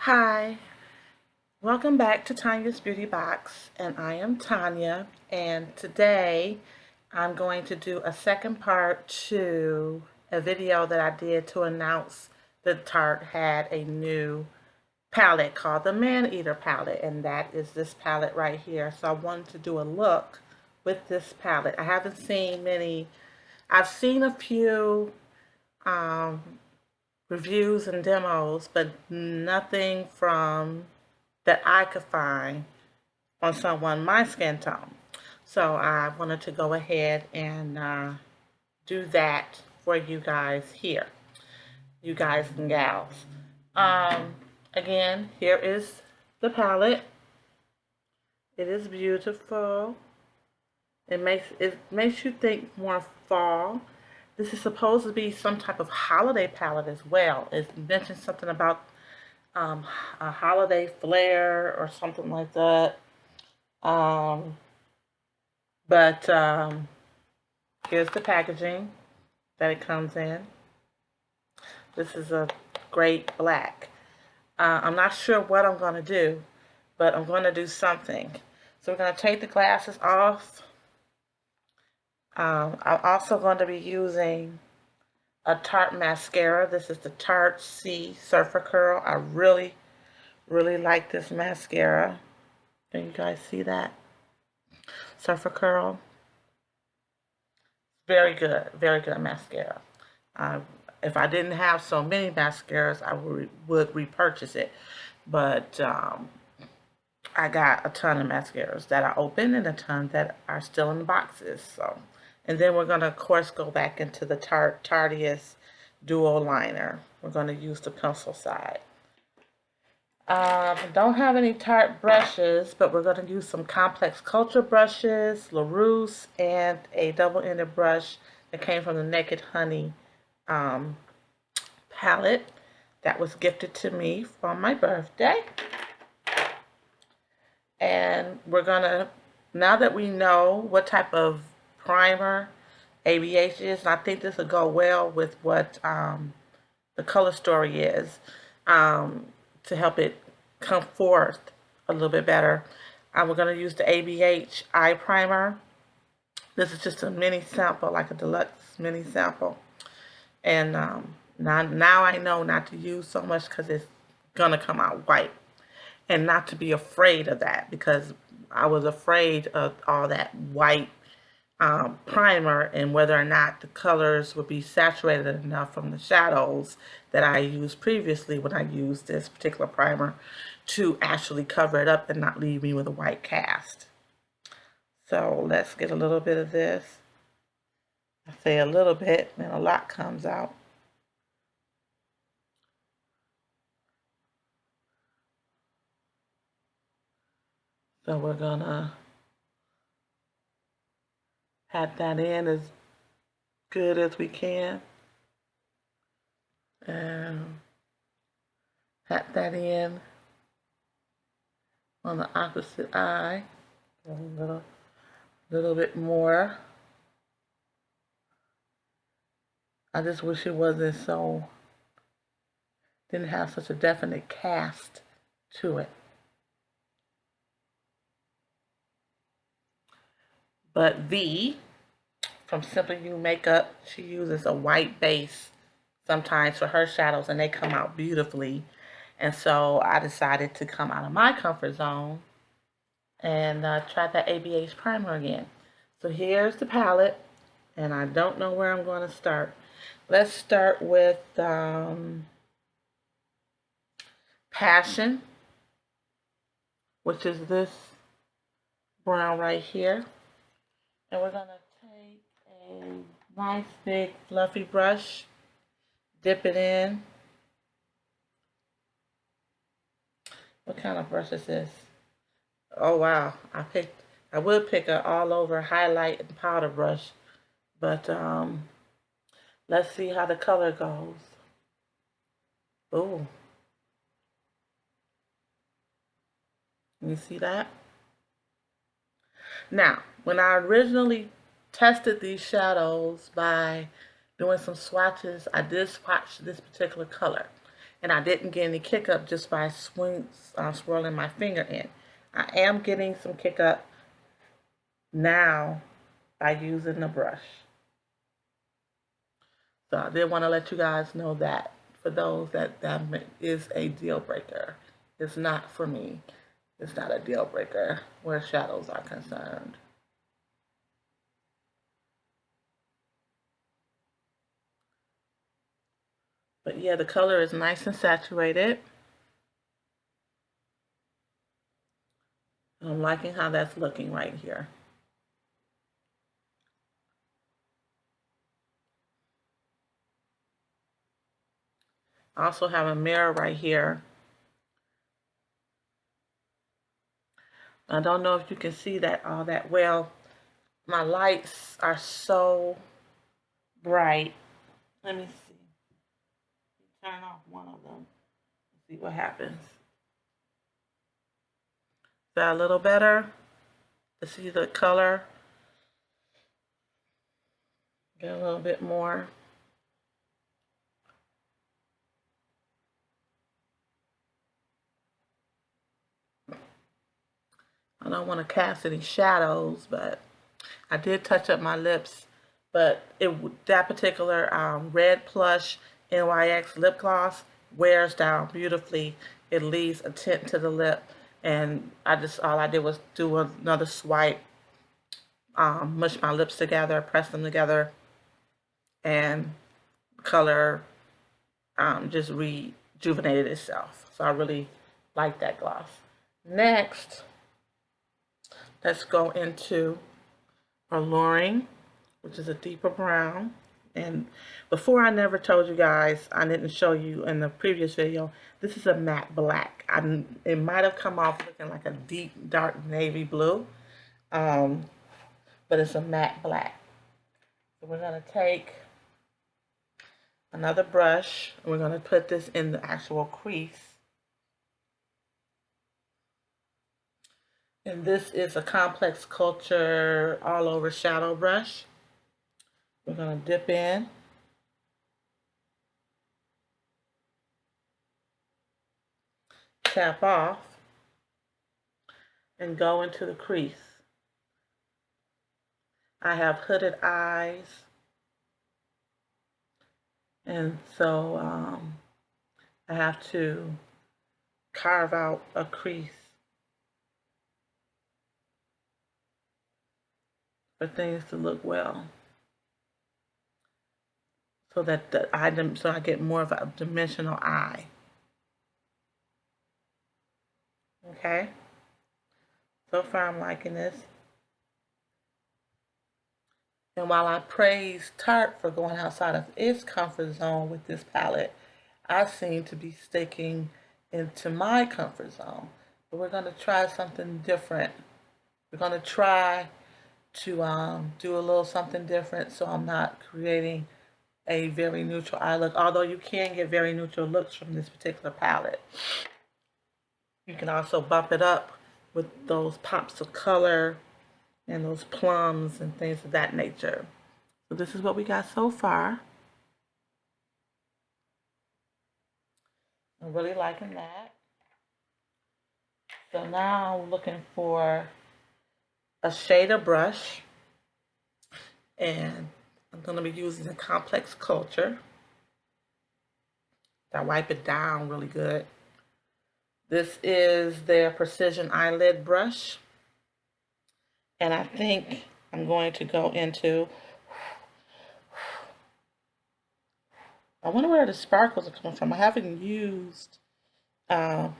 Hi, welcome back to Tanya's Beauty Box, and I am Tanya, and today I'm going to do a second part to a video that I did to announce that Tarte had a new palette called the Maneater palette, and that is this palette right here. So I wanted to do a look with this palette. I haven't seen many, I've seen a few um, reviews and demos, but nothing from that I could find on someone my skin tone. So I wanted to go ahead and do that for you guys here, you guys and gals. Um, Again, here is the palette. It is beautiful. It makes you think more fall. This is supposed to be some type of holiday palette as well. It mentions something about a holiday flair or something like that. Um, but here's the packaging that it comes in. This is a great black. I'm not sure what I'm going to do, but I'm going to do something. So we're going to take the glasses off. I'm also going to be using a Tarte mascara. This is the Tarte C Surfer Curl. I really, really like this mascara. Can you guys see that? Surfer Curl. Very good mascara. Uh, if I didn't have so many mascaras, I would repurchase it. But I got a ton of mascaras that I opened and a ton that are still in the boxes. So, and then we're going to, of course, go back into the Tarteist Duo Liner. We're going to use the pencil side. Don't have any Tarte brushes, but we're going to use some Complex Culture brushes, LaRousse, and a double-ended brush that came from the Naked Honey palette that was gifted to me for my birthday. And we're going to, now that we know what type of primer ABH is, and I think this will go well with what the color story is, to help it come forth a little bit better. We're going to use the ABH eye primer. This is just a mini sample, like a deluxe mini sample. And now I know not to use so much because it's going to come out white. And not to be afraid of that, because I was afraid of all that white primer and whether or not the colors would be saturated enough from the shadows that I used previously when I used this particular primer to actually cover it up and not leave me with a white cast. So let's get a little bit of this. I say a little bit and a lot comes out. So we're gonna pat that in as good as we can. And pat that in on the opposite eye. A little bit more. I just wish it wasn't so, didn't have such a definite cast to it. But V from Simply You Makeup, she uses a white base sometimes for her shadows, and they come out beautifully. And so I decided to come out of my comfort zone and try that ABH primer again. So here's the palette, and I don't know where I'm going to start. Let's start with Passion, which is this brown right here. And we're going to take a nice big fluffy brush, dip it in. What kind of brush is this? Oh wow, I would pick an all over highlight and powder brush, but let's see how the color goes. Ooh. You see that? Now, when I originally tested these shadows by doing some swatches, I did swatch this particular color. and I didn't get any kick up just by swirling my finger in. I am getting some kick up now by using the brush. So I did want to let you guys know that for those that is a deal breaker. It's not for me. It's not a deal breaker where shadows are concerned. But yeah, the color is nice and saturated. I'm liking how that's looking right here. I also have a mirror right here. I don't know if you can see that all that well. My lights are so bright. Let me see. Turn off one of them. See what happens. Is that a little better? To see the color. Get a little bit more. I don't want to cast any shadows, but I did touch up my lips. But that particular Red Plush NYX lip gloss wears down beautifully. It leaves a tint to the lip, and all I did was do another swipe, mush my lips together, press them together, and color just rejuvenated itself. So I really like that gloss. Next, let's go into Alluring, which is a deeper brown. And before, I never told you guys, I didn't show you in the previous video, this is a matte black. It might have come off looking like a deep dark navy blue, but it's a matte black. So we're going to take another brush, and we're going to put this in the actual crease. And this is a Complex Culture all over shadow brush. We're going to dip in. Tap off. And go into the crease. I have hooded eyes. And so I have to carve out a crease for things to look well. So that so I get more of a dimensional eye. Okay? So far I'm liking this. And while I praise Tarte for going outside of its comfort zone with this palette, I seem to be sticking into my comfort zone. But we're going to try something different. We're going to try to do a little something different so I'm not creating a very neutral eye look, although you can get very neutral looks from this particular palette. You can also bump it up with those pops of color and those plums and things of that nature. So this is what we got so far. I'm really liking that. So now I'm looking for a shader brush, and I'm going to be using the Complex Culture. I wipe it down really good. This is their Precision Eyelid brush, and I think I'm going to go into, I wonder where the sparkles are coming from. I haven't used any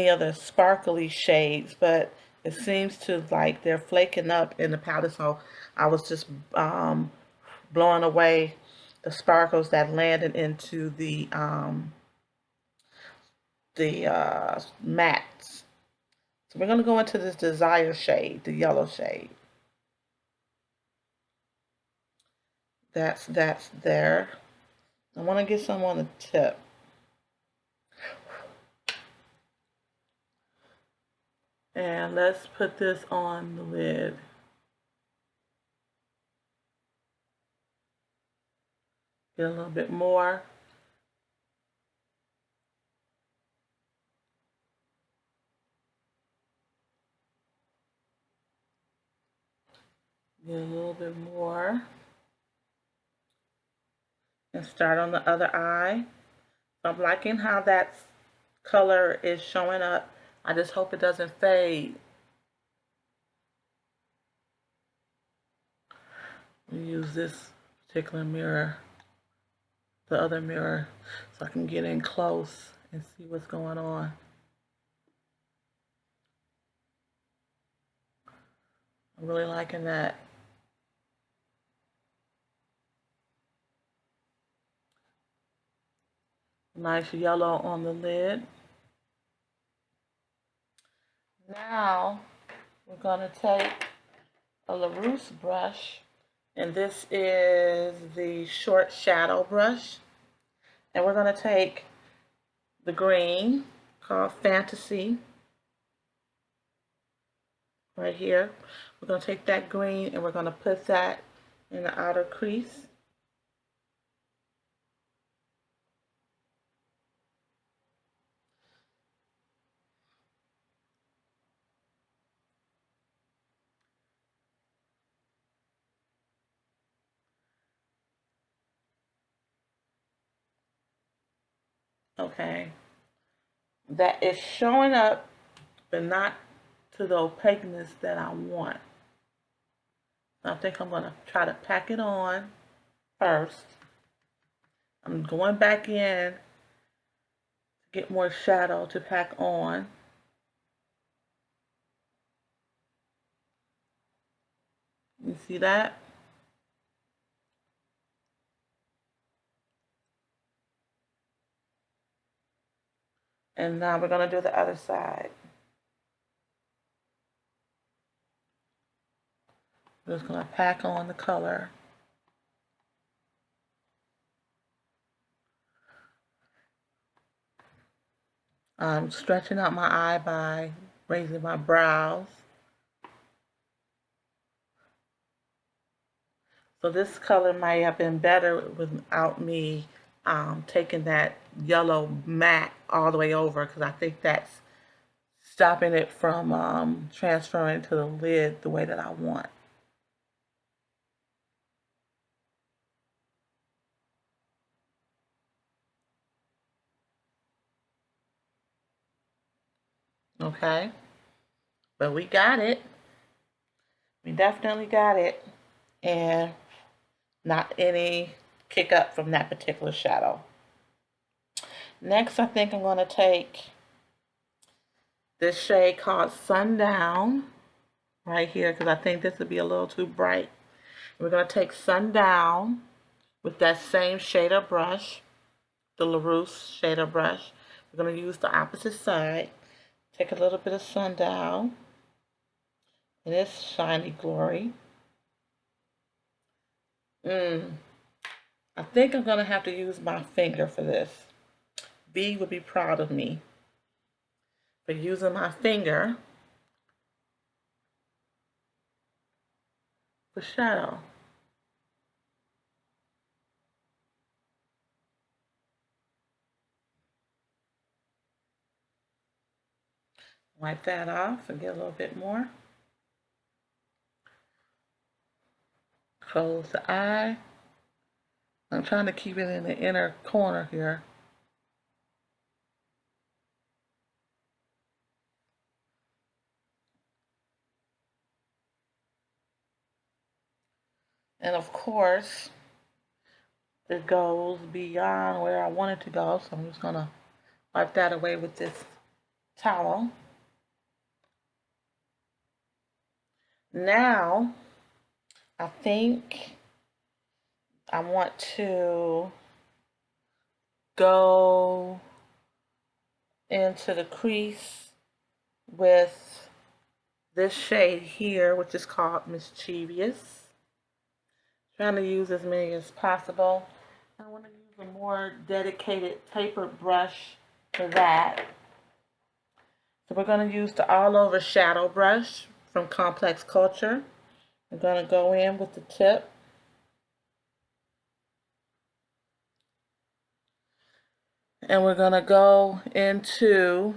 other sparkly shades, but it seems to like they're flaking up in the palette, so I was just blowing away the sparkles that landed into the mattes. So we're going to go into this Desire shade, the yellow shade. That's there. I want to get some on the tip. And let's put this on the lid. Get a little bit more. Get a little bit more. And start on the other eye. So I'm liking how that color is showing up. I just hope it doesn't fade. Use this particular mirror, the other mirror, so I can get in close and see what's going on. I'm really liking that. Nice yellow on the lid. Now we're going to take a LaRousse brush, and this is the short shadow brush, and we're going to take the green called Fantasy right here. We're going to take that green and we're going to put that in the outer crease. Okay, that is showing up, but not to the opaqueness that I want. I think I'm going to try to pack it on first. I'm going back in to get more shadow to pack on. You see that? And now we're going to do the other side. I'm just going to pack on the color. I'm stretching out my eye by raising my brows. So this color might have been better without me taking that yellow matte all the way over, because I think that's stopping it from transferring to the lid the way that I want. Okay, but we got it. We definitely got it. And not any kick up from that particular shadow. Next, I think I'm going to take this shade called Sundown right here, because I think this would be a little too bright. We're going to take Sundown with that same shader brush, the LaRousse shader brush. We're going to use the opposite side. Take a little bit of Sundown in its shiny glory. I think I'm going to have to use my finger for this. B would be proud of me for using my finger for shadow. Wipe that off and get a little bit more. Close the eye. I'm trying to keep it in the inner corner here. And of course, it goes beyond where I want it to go, so I'm just going to wipe that away with this towel. Now, I think I want to go into the crease with this shade here, which is called Mischievous. Trying to use as many as possible. I want to use a more dedicated tapered brush for that. So we're going to use the all over shadow brush from Complex Culture. I'm going to go in with the tip. And we're going to go into,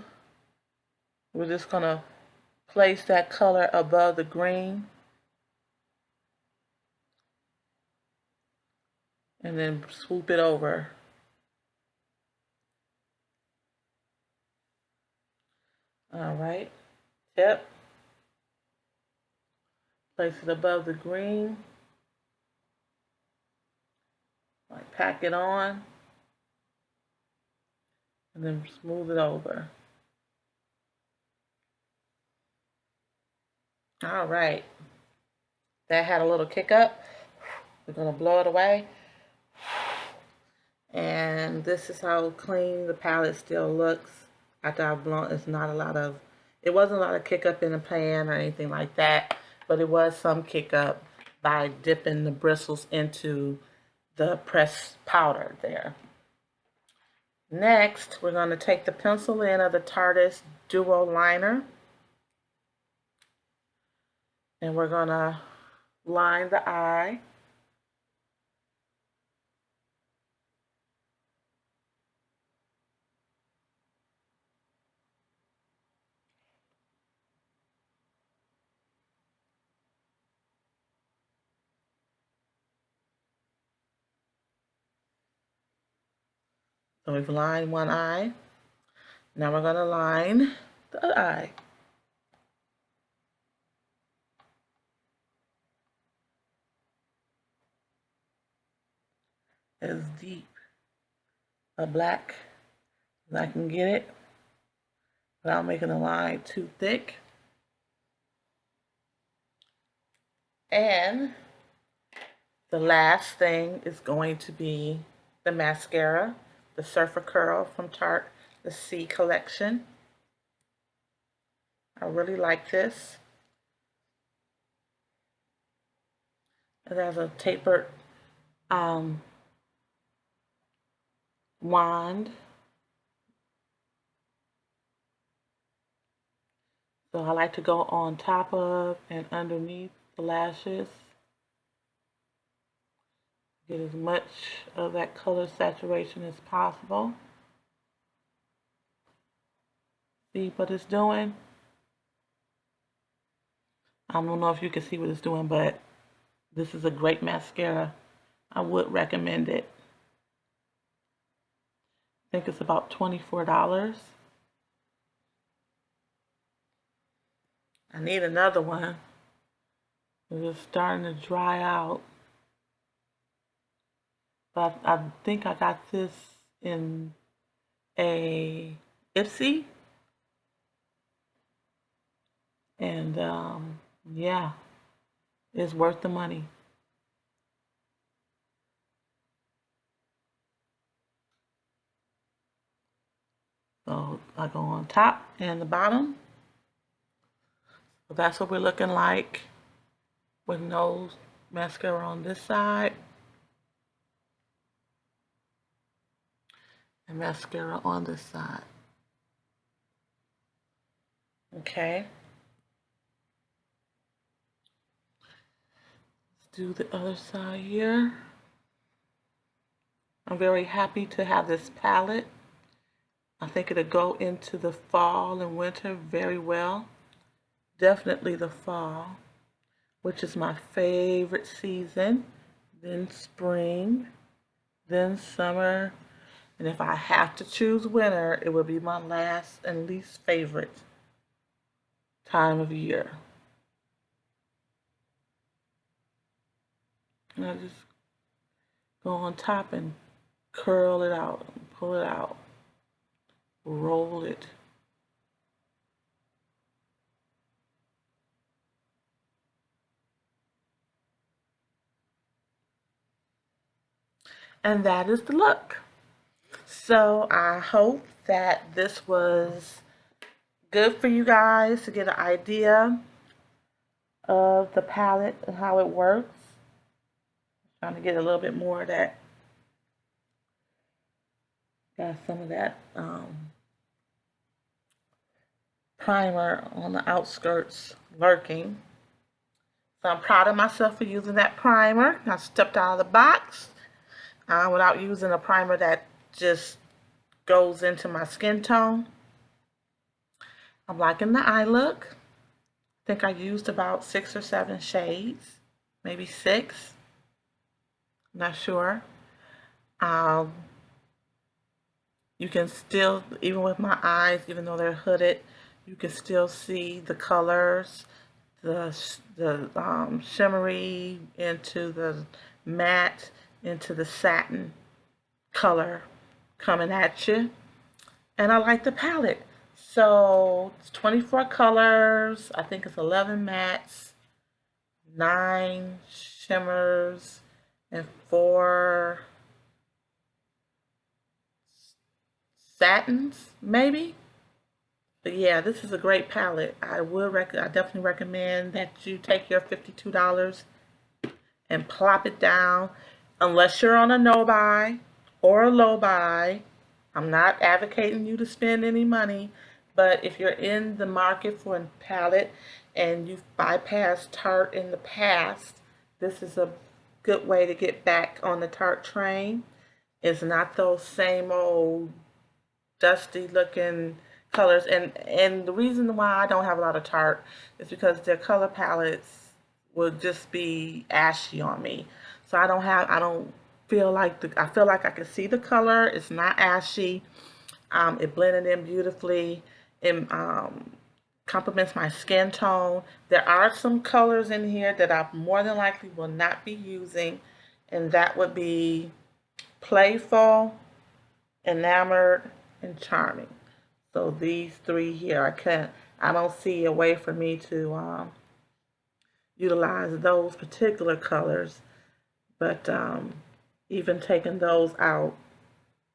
we're just going to place that color above the green. and then swoop it over. All right, tip. Place it above the green. Like pack it on, and then smooth it over. All right, that had a little kick up. We're gonna blow it away. And this is how clean the palette still looks after I've blown. It wasn't a lot of kick up in the pan or anything like that, but it was some kick up by dipping the bristles into the pressed powder there. Next, we're going to take the pencil in of the Tarte Duo Liner, and we're going to line the eye. So we've lined one eye. Now we're going to line the other eye. As deep a black as I can get it without making the line too thick. And the last thing is going to be the mascara, the Surfer Curl from Tarte, the C collection. I really like this. It has a tapered wand. So I like to go on top of and underneath the lashes. Get as much of that color saturation as possible. See what it's doing? I don't know if you can see what it's doing, but this is a great mascara. I would recommend it. I think it's about $24. I need another one. It's starting to dry out. But I think I got this in a Ipsy. And yeah, it's worth the money. So I go on top and the bottom. So that's what we're looking like with no mascara on this side and mascara on this side. Okay. Let's do the other side here. I'm very happy to have this palette. I think it'll go into the fall and winter very well. Definitely the fall, which is my favorite season. Then spring, then summer. And if I have to choose winter, it would be my last and least favorite time of year. And I just go on top and curl it out, pull it out, roll it. And that is the look. So I hope that this was good for you guys to get an idea of the palette and how it works. Trying to get a little bit more of that. Got some of that primer on the outskirts lurking. So I'm proud of myself for using that primer. I stepped out of the box without using a primer that just goes into my skin tone. I'm liking the eye look. I think I used about 6 or 7 shades, maybe 6. Not sure. Um, you can still, even with my eyes, even though they're hooded, you can still see the colors, the shimmery into the matte into the satin color coming at you. And I like the palette. So it's 24 colors. I think it's 11 mattes, 9 shimmers, and 4 satins, maybe. But yeah, this is a great palette. I definitely recommend that you take your $52 and plop it down, unless you're on a no buy or a low buy. I'm not advocating you to spend any money, but if you're in the market for a palette and you've bypassed Tarte in the past, this is a good way to get back on the Tarte train. It's not those same old dusty looking colors, and the reason why I don't have a lot of Tarte is because their color palettes would just be ashy on me. So I don't feel like I feel like I can see the color. It's not ashy. It blended in beautifully. It complements my skin tone. There are some colors in here that I more than likely will not be using, and that would be Playful, Enamored, and Charming. So these three here, I don't see a way for me to utilize those particular colors, but even taking those out,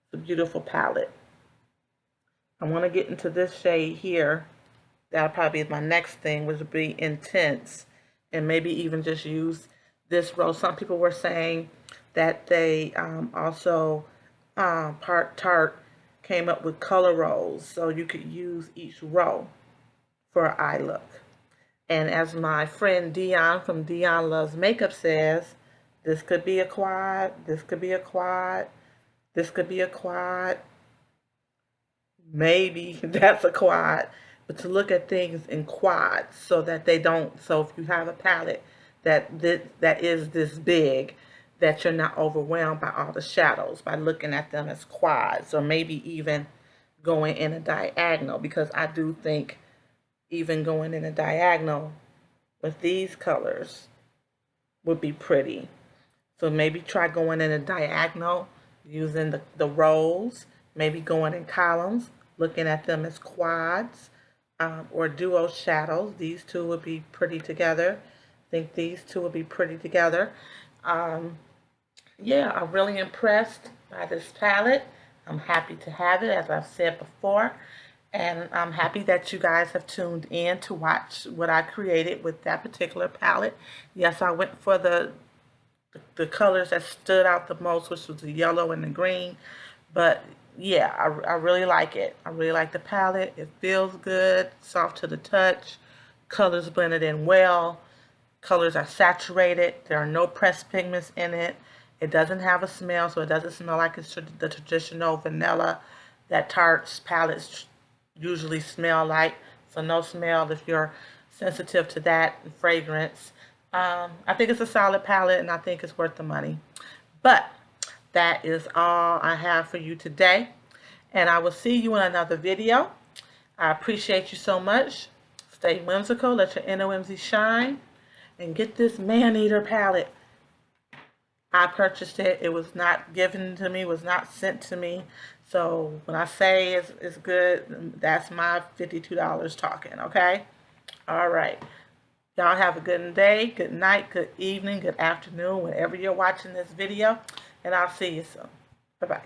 it's a beautiful palette. I want to get into this shade here. That'll probably be my next thing, which would be Intense, and maybe even just use this row. Some people were saying that they also part Tarte came up with color rows, so you could use each row for an eye look. And as my friend Dion from Dion Loves Makeup says, this could be a quad, this could be a quad, this could be a quad, maybe that's a quad. But to look at things in quads so that they don't, so if you have a palette that is this big, that you're not overwhelmed by all the shadows by looking at them as quads, or maybe even going in a diagonal, because I do think even going in a diagonal with these colors would be pretty. So maybe try going in a diagonal using the rows, maybe going in columns, looking at them as quads, or duo shadows. These two would be pretty together. I think these two would be pretty together. Yeah, I'm really impressed by this palette. I'm happy to have it, as I've said before. And I'm happy that you guys have tuned in to watch what I created with that particular palette. Yes, I went for the colors that stood out the most, which was the yellow and the green. But yeah, I really like it. I really like the palette. It feels good, soft to the touch. Colors blended in well. Colors are saturated. There are no pressed pigments in it. It doesn't have a smell, so it doesn't smell like it's the traditional vanilla that Tarte's palettes usually smell like. So no smell if you're sensitive to that fragrance. I think it's a solid palette, and I think it's worth the money. But that is all I have for you today, and I will see you in another video. I appreciate you so much. Stay whimsical, let your inner whimsy shine, and get this Maneater palette. I purchased it. It was not given to me, was not sent to me. So when I say it's good, that's my $52 talking, okay? All right. Y'all have a good day, good night, good evening, good afternoon, whenever you're watching this video. And I'll see you soon. Bye-bye.